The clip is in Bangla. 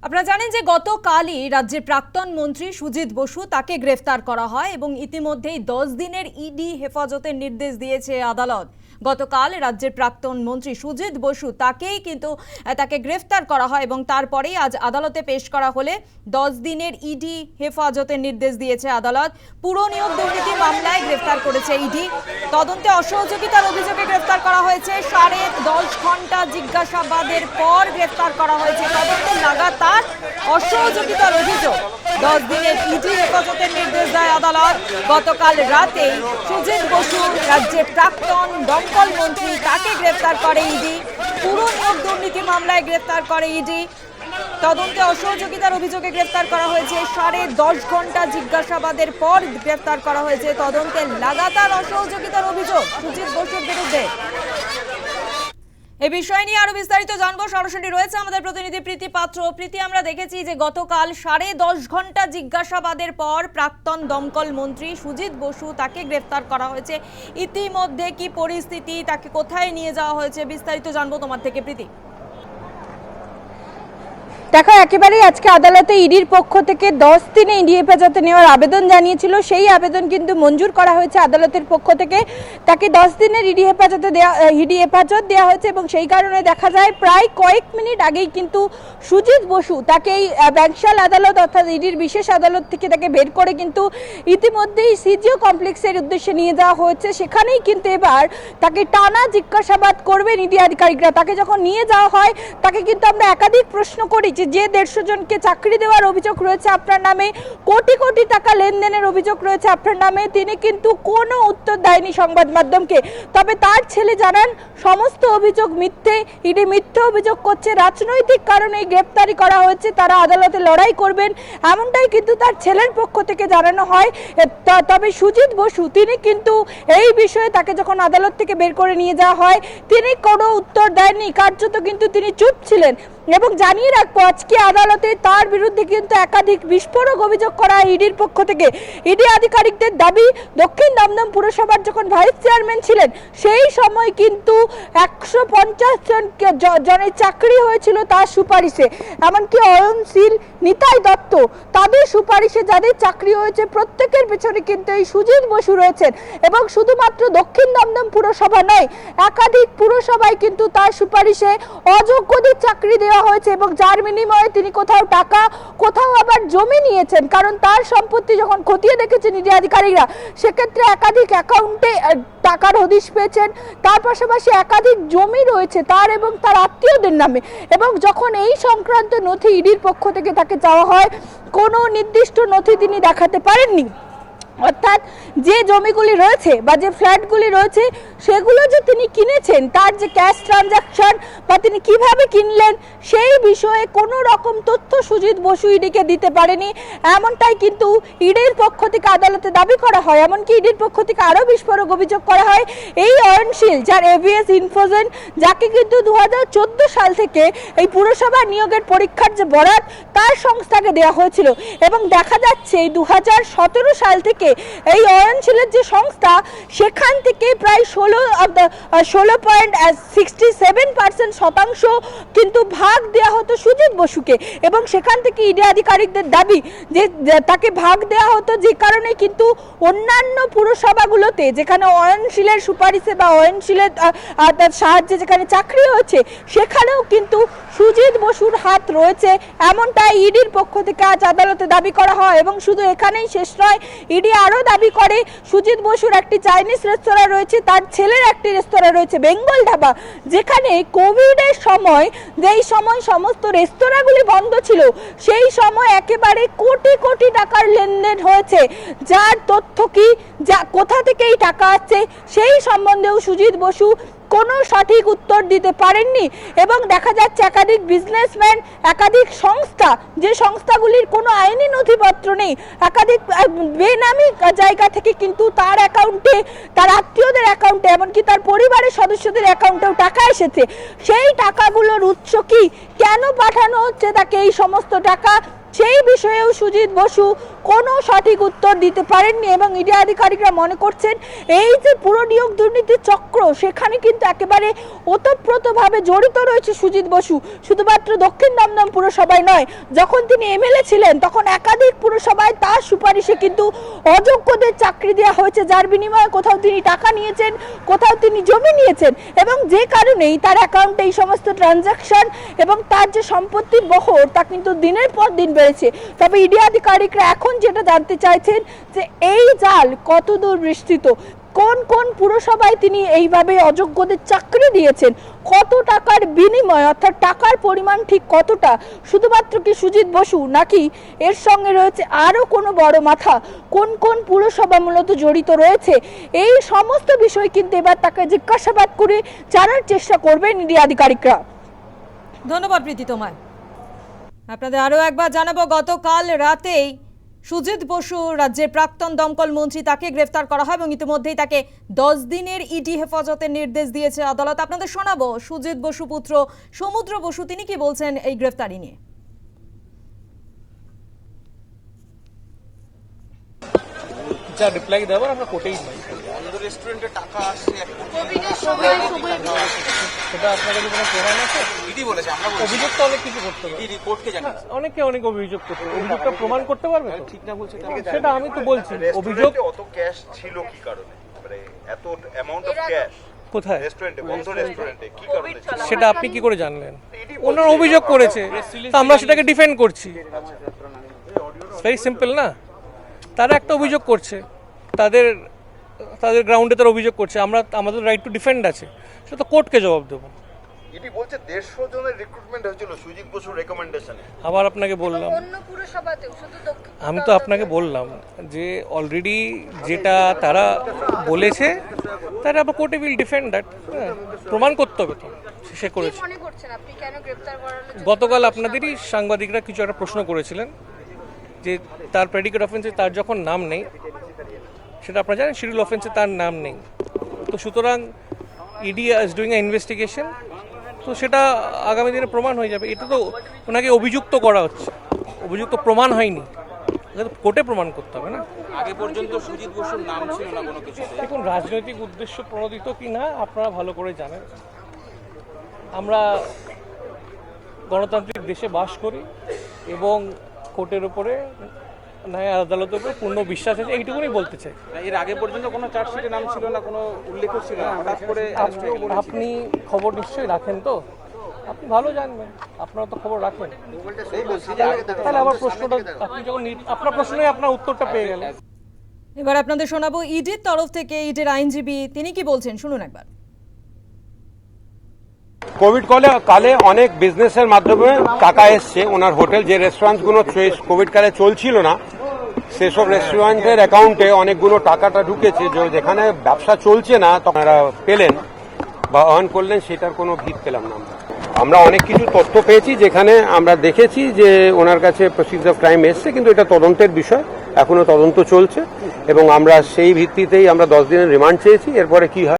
আপনারা জানেন যে গতকালই রাজ্যের প্রাক্তন মন্ত্রী সুজিত বসু তাকে গ্রেফতার করা হয় এবং ইতিমধ্যেই 10 দিনের ইডি হেফাজতের নির্দেশ দিয়েছে আদালত। গতকাল রাজ্যের প্রাক্তন মন্ত্রী সুজিত বসু তাকে গ্রেফতার করা হয় এবং তারপরেই আজ আদালতে পেশ করা হলে 10 দিনের ইডি হেফাজতের নির্দেশ দিয়েছে আদালত। পুর নিয়োগ দুর্নীতি মামলায় গ্রেফতার করেছে ইডি। তদন্তে অসহযোগিতার অভিযোগে গ্রেফতার করা হয়েছে। 10.5 ঘন্টা জিজ্ঞাসাবাদের পর গ্রেফতার করা হয়েছে। তদন্তে লাগাতার অসহযোগিতার অভিযোগ। 10 দিনের ইডি হেফাজতের নির্দেশ দেয় আদালত। গতকাল রাতে সুজিত বসু রাজ্যের প্রাক্তন দমকল মন্ত্রী তাকে গ্রেফতার করে ইডি। পুর নিয়োগ দুর্নীতি মামলায় গ্রেফতার করে ইডি। তদন্তে অসহযোগিতার অভিযোগে গ্রেফতার করা হয়েছে। 10.5 ঘন্টা জিজ্ঞাসাবাদের পর গ্রেফতার করা হয়েছে। তদন্তে লাগাতার অসহযোগিতার অভিযোগ সুজিত বসুর বিরুদ্ধে। এই বিষয় নিয়ে আরো বিস্তারিত জানবো। সরাসরি রয়েছে আমাদের প্রতিনিধি প্রীতি পাত্র। প্রীতি, আমরা দেখেছি যে গতকাল 10.5 ঘন্টা জিজ্ঞাসাবাদের পর প্রাক্তন দমকল মন্ত্রী সুজিত বসু তাকে গ্রেফতার করা হয়েছে। ইতিমধ্যে কি পরিস্থিতি, তাকে কোথায় নিয়ে যাওয়া হয়েছে, বিস্তারিত জানবো তোমার থেকে প্রীতি। দেখো, একেবারেই আজকে আদালতে ইডির পক্ষ থেকে 10 দিনে ইডি হেফাজতে নেওয়ার আবেদন জানিয়েছিল। সেই আবেদন কিন্তু মঞ্জুর করা হয়েছে আদালতের পক্ষ থেকে। তাকে 10 দিনের ইডি হেফাজত দেওয়া হয়েছে এবং সেই কারণে দেখা যায় প্রায় কয়েক মিনিট আগেই কিন্তু সুজিত বসু তাকে এই ব্যাংশাল আদালত অর্থাৎ ইডির বিশেষ আদালত থেকে তাকে বের করে কিন্তু ইতিমধ্যেই সিজিও কমপ্লেক্সের উদ্দেশ্যে নিয়ে যাওয়া হয়েছে। সেখানেই কিন্তু এবার তাকে টানা জিজ্ঞাসাবাদ করবেন ইডি আধিকারিকরা। তাকে যখন নিয়ে যাওয়া হয় তাকে কিন্তু আমরা একাধিক প্রশ্ন করি যে 150 জনকে চাকরি দেওয়ার অভিযোগ রয়েছে আপনার নামে, কোটি কোটি টাকা লেনদেনের অভিযোগ রয়েছে আপনার নামে, তিনি কিন্তু কোনো উত্তর দেয়নি সংবাদ মাধ্যমকে। তবে তার ছেলে জানান সমস্ত অভিযোগ মিথ্যে, ইডি মিথ্যে অভিযোগ করছে, রাজনৈতিক কারণে গ্রেফতারি করা হয়েছে, তারা আদালতে লড়াই করবেন, এমনটাই কিন্তু তার ছেলের পক্ষ থেকে জানানো হয়। তবে সুজিত বসু তিনি কিন্তু এই বিষয়ে তাকে যখন আদালত থেকে বের করে নিয়ে যাওয়া হয় তিনি কোনো উত্তর দেননি, কার্যত কিন্তু তিনি চুপ ছিলেন। এবং জানিয়ে রাখবো আজকে আদালতে তার বিরুদ্ধে কিন্তু একাধিক বিস্ফোরক অভিযোগ করা হয় ইডির পক্ষ থেকে। ইডি আধিকারিকদের দাবি, দক্ষিণ দমদম পুরসভার যখন ভাইস চেয়ারম্যান ছিলেন সেই সময় কিন্তু 150 জনের চাকরি হয়েছিল তার সুপারিশে। এমনকি অয়নশীল, নিতাই দত্ত, তাদের সুপারিশে যাদের চাকরি হয়েছে প্রত্যেকের পেছনে কিন্তু এই সুজিত বসু রয়েছেন। এবং শুধুমাত্র দক্ষিণ দমদম পুরসভা নয়, একাধিক পুরসভায় কিন্তু তার সুপারিশে অযোগ্যদের চাকরি দেওয়া হয়েছে এবং যার বিনিময়ে তিনি কোথাও টাকা, কোথাও আবার জমি নিয়েছেন। কারণ তার সম্পত্তি যখন খতিয়ে দেখেছেন ইডি আধিকারিকরা সেক্ষেত্রে একাধিক অ্যাকাউন্টে টাকার হদিশ পেয়েছেন। তার পাশাপাশি একাধিক জমি রয়েছে তার এবং তার আত্মীয়দের নামে। এবং যখন এই সংক্রান্ত নথি ইডির পক্ষ থেকে তাকে চাওয়া হয় কোনো নির্দিষ্ট নথি তিনি দেখাতে পারেননি। অর্থাৎ যে জমিগুলি রয়েছে বা যে ফ্ল্যাটগুলি রয়েছে সেগুলো যে তিনি কিনেছেন, তার যে ক্যাশ ট্রানজাকশন বা তিনি কিভাবে কিনলেন সেই বিষয়ে কোনো রকম তথ্য সুজিত বসু ইডিকে দিতে পারেনি, এমনটাই কিন্তু ইডির পক্ষ থেকে আদালতে দাবি করা হয়। এমনকি ইডির পক্ষ থেকে আরও বিস্ফোরক অভিযোগ করা হয় এই অয়নশীল, যার এভিএস ইনফোজেন, যাকে কিন্তু 2014 সাল থেকে এই পুরসভা নিয়োগের পরীক্ষার যে বরাত তার সংস্থাকে দেওয়া হয়েছিল। এবং দেখা যাচ্ছে এই 2017 সাল থেকে এই অয়নশীলের যে সংস্থা সেখান থেকে প্রায় 16.67% কিন্তু ভাগ দেওয়া হতো সুজিত বসুকে। এবং সেখান থেকে ইডি আধিকারিকদের দাবি যে তাকে ভাগ দেওয়া হতো যে কারণে কিন্তু অন্যান্য পুরসভাগুলোতে যেখানে অয়নশীলের সুপারিশে বা অয়নশীলের সাহায্যে যেখানে চাকরি হয়েছে সেখানেও কিন্তু সুজিত বসুর হাত রয়েছে, এমনটা ইডির পক্ষ থেকে আজ আদালতে দাবি করা হয়। এবং শুধু এখানেই শেষ নয়, ইডি আরও দাবি করে সুজিত বসুর একটি চাইনিজ রেস্তোরাঁ রয়েছে, তার ছেলের একটি রেস্তোরাঁ রয়েছে বেঙ্গল ধাবা, যেখানে কোভিডের সময় যেই সময় সমস্ত রেস্তোরাঁগুলি বন্ধ ছিল সেই সময় একেবারে কোটি কোটি টাকার লেনদেন হয়েছে। যার তথ্য কি, যা কোথা থেকে এই টাকা আসছে সেই সম্বন্ধেও সুজিত বসু কোনো সঠিক উত্তর দিতে পারেননি। এবং দেখা যাচ্ছে একাধিক বিজনেসম্যান, একাধিক সংস্থা, যে সংস্থাগুলির কোনো আইনি নথিপত্র নেই, একাধিক বেনামি জায়গা থেকে কিন্তু তার অ্যাকাউন্টে, তার আত্মীয়দের অ্যাকাউন্টে, এমনকি তার পরিবারের সদস্যদের অ্যাকাউন্টেও টাকা এসেছে। সেই টাকাগুলোর উৎস কি, কেন পাঠানো হচ্ছে তাকে এই সমস্ত টাকা, সেই বিষয়েও সুজিত বসু কোনো সঠিক উত্তর দিতে পারেননি এবং ইডি আধিকারিকরা মনে করছেন এই যে পুরো নিয়োগ দুর্নীতির চক্র সেখানে কিন্তু একেবারে ওতপ্রোতভাবে জড়িত রয়েছে সুজিত বসু। শুধুমাত্র দক্ষিণ দমদম পুরসভায় নয়, যখন তিনি এমএলএ ছিলেন তখন একাধিক পুরসভায় তার সুপারিশে কিন্তু অযোগ্যদের চাকরি দেওয়া হয়েছে, যার বিনিময়ে কোথাও তিনি টাকা নিয়েছেন, কোথাও তিনি জমি নিয়েছেন এবং যে কারণেই তার অ্যাকাউন্টে এই সমস্ত ট্রানজাকশন এবং তার যে সম্পত্তির বহর তা কিন্তু দিনের পর দিন বেড়েছে। তবে ইডি আধিকারিকরা এখন যেটা জানতে চাইছেন যে এই জাল কতদূর বিস্তৃত, কোন কোন পুরসভায় তিনি এইভাবে অযোগ্যদের চাকরি দিয়েছেন, কত টাকার বিনিময় অর্থাৎ টাকার পরিমাণ ঠিক কতটা, শুধুমাত্র কি সুজিত বসু নাকি এর সঙ্গে রয়েছে আরও কোনো বড় মাথা, কোন কোন পুরসভা মূলত জড়িত রয়েছে, এই সমস্ত বিষয় কিন্তু এবার তাকে জিজ্ঞাসাবাদ করে জানার চেষ্টা করবেন ইডি আধিকারিকরা। ধন্যবাদ প্রীতি তোমায়। আপনাদের আরও একবার জানাবো, গতকাল রাতেই সুজিত বসু রাজ্যের প্রাক্তন দমকল মন্ত্রী, তাকে গ্রেফতার করা হয় এবং ইতিমধ্যেই তাকে 10 দিনের ইডি হেফাজতের নির্দেশ দিয়েছে আদালত। আপনাদের শোনাবো সুজিত বসু পুত্র সমুদ্র বসু, তিনি কি বলছেন এই গ্রেফতারি নিয়ে। যা রিপ্লাই দেওয়ার আমরা কোর্টেই পাই। রেস্টুরেন্টে টাকা আসছে সেটা আপনাদের কোনো প্রমাণ আছে? ইডি বলেছে, আমরা অভিযোগ তো অনেক কিছু করতে পারে, ইডি কোর্টকে জানাচ্ছে। অনেকে অনেক অভিযোগ করতে পারে, অভিযোগটা প্রমাণ করতে পারবে তো? ঠিক না বলছে সেটা আমি তো বলছি অভিযোগ অত ক্যাশ ছিল কি কারণে, মানে এত অ্যামাউন্ট অফ ক্যাশ কোথায়, রেস্টুরেন্টে, বন্ধ রেস্টুরেন্টে কি কারণে ছিল? সেটা আপনি কি করে জানলেন? ওনার অভিযোগ করেছে, তো আমরা সেটাকে ডিফেন্ড করছি। ভেরি সিম্পল না, তারা একটা অভিযোগ করছে, তাদের তাদের গ্রাউন্ডে তারা অভিযোগ করছে, আমরা আমাদের রাইট টু ডিফেন্ড আছে, সেটা তো কোর্টকে জবাব দেবো। ইডি বলছে 150 জনের রিক্রুটমেন্ট হয়েছিল সুজিত বসুর রেকমেন্ডেশনে। আবার আপনাকে বললাম, আমি তো আপনাকে বললাম যে অলরেডি যেটা তারা বলেছে তারা আবার কোর্টে উইল ডিফেন্ড দ্যাট, প্রমাণ করতে হবে তো সে করেছে। গতকাল আপনাদেরই সাংবাদিকরা কিছু একটা প্রশ্ন করেছিলেন যে তার প্রেডিকেট অফেন্সে তার যখন নাম নেই, সেটা আপনারা জানেন শিডিউল অফেন্সে তার নাম নেই, তো সুতরাং ED is doing a investigation, তো সেটা আগামী দিনে প্রমাণ হয়ে যাবে। এটা তো ওনাকে অভিযুক্ত করা হচ্ছে, অভিযুক্ত প্রমাণ হয়নি, কোর্টে প্রমাণ করতে হবে না। আগে পর্যন্ত সুজিত বসুর নাম ছিল না কোনো কিছু। দেখুন, রাজনৈতিক উদ্দেশ্য প্রণোদিত কি না আপনারা ভালো করে জানেন। আমরা গণতান্ত্রিক দেশে বাস করি এবং কোর্টের উপরে ন্যায় আদালতের উপরে পূর্ণ বিশ্বাস আছে, এইটুকুনি বলতে চাই। এর আগে পর্যন্ত কোনো চার্জশিটে নাম ছিল না, কোনো উল্লেখ ছিল না, হঠাৎ করে আপনি খবর নিশ্চয়ই রাখেন, তো আপনি ভালো জানবেন, আপনারা তো খবর রাখেন। তাহলে আবার প্রশ্নটা আপনি যখন আপনার প্রশ্নে আপনার উত্তরটা পেয়ে গেলেন। এবার আপনাদের শোনাবো ইডির তরফ থেকে ইডির আইনজীবী তিনি কি বলছেন, শুনুন একবার। কোভিড কালে অনেক বিজনেসের মাধ্যমে টাকা এসছে ওনার হোটেল, যে রেস্টুরেন্টগুলো কোভিড কালে চলছিল না সেসব রেস্টুরেন্টের অ্যাকাউন্টে অনেকগুলো টাকাটা ঢুকেছে, যেখানে ব্যবসা চলছে না তখন তারা পেলেন বা আর্ন করলেন, সেটার কোনো ভিত পেলাম না। আমরা অনেক কিছু তথ্য পেয়েছি যেখানে আমরা দেখেছি যে ওনার কাছে প্রসিডিউর অফ ক্রাইম এসছে, কিন্তু এটা তদন্তের বিষয়, এখনো তদন্ত চলছে এবং আমরা সেই ভিত্তিতেই আমরা 10 দিনের রিমান্ড চেয়েছি, এরপরে কি হয়